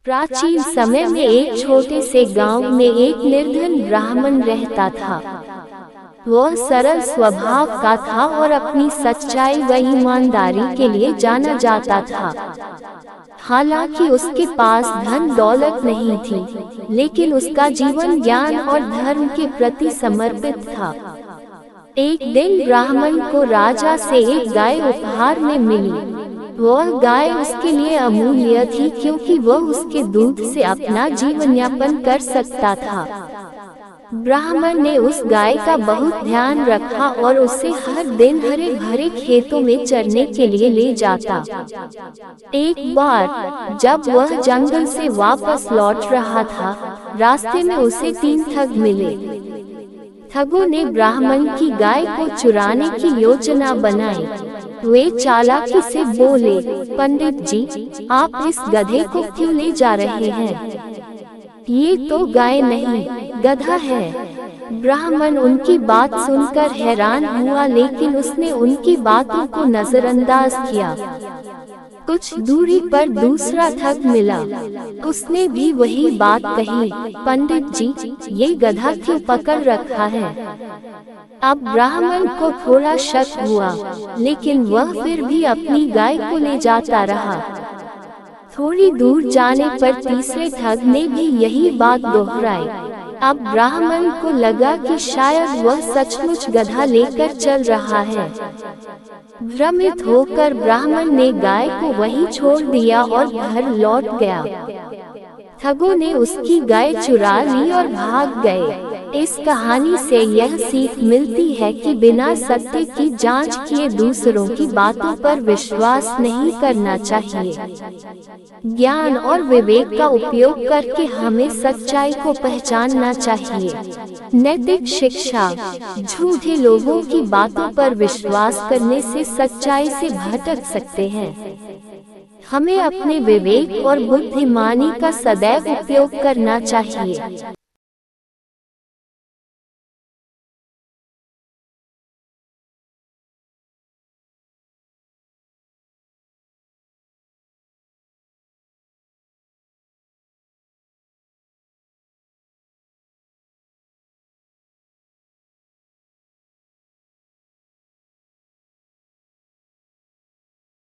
प्राचीन समय में एक छोटे से गांव में एक निर्धन ब्राह्मण रहता था। वह सरल स्वभाव का था और अपनी सच्चाई व ईमानदारी के लिए जाना जाता था। हालांकि उसके पास धन दौलत नहीं थी, लेकिन उसका जीवन ज्ञान और धर्म के प्रति समर्पित था। एक दिन ब्राह्मण को राजा से एक गाय उपहार में मिली। वह गाय उसके लिए अमूल्य थी, क्योंकि वह उसके दूध से अपना जीवन यापन कर सकता था। ब्राह्मण ने उस गाय का बहुत ध्यान रखा और उसे हर दिन हरे भरे खेतों में चरने के लिए ले जाता। एक बार जब वह जंगल से वापस लौट रहा था, रास्ते में उसे 3 ठग मिले। ठगों ने ब्राह्मण की गाय को चुराने की योजना बनाई। वे चालाकी से बोले, पंडित जी, आप इस गधे को क्यों ले जा रहे हैं? ये तो गाय नहीं, गधा है। ब्राह्मण उनकी बात सुनकर हैरान हुआ, लेकिन उसने उनकी बातों को नजरअंदाज किया। कुछ दूरी पर दूसरा ठग मिला। उसने भी वही बात कही, पंडित जी, ये गधा क्यों पकड़ रखा है? अब ब्राह्मण को थोड़ा शक हुआ, लेकिन वह फिर भी अपनी गाय को ले जाता रहा। थोड़ी दूर जाने पर तीसरे ठग ने भी यही बात दोहराई। अब ब्राह्मण को लगा कि शायद वह सचमुच गधा लेकर चल रहा है। भ्रमित होकर ब्राह्मण ने गाय को वहीं छोड़ दिया और घर लौट गया। ठगों ने उसकी गाय चुरा ली और भाग गए। इस कहानी से यह सीख मिलती है कि बिना सत्य की जांच किए दूसरों की बातों पर विश्वास नहीं करना चाहिए। ज्ञान और विवेक का उपयोग करके हमें सच्चाई को पहचानना चाहिए। नैतिक शिक्षा: झूठे लोगों की बातों पर विश्वास करने से सच्चाई से भटक सकते हैं। हमें अपने विवेक और बुद्धिमानी का सदैव उपयोग करना चाहिए।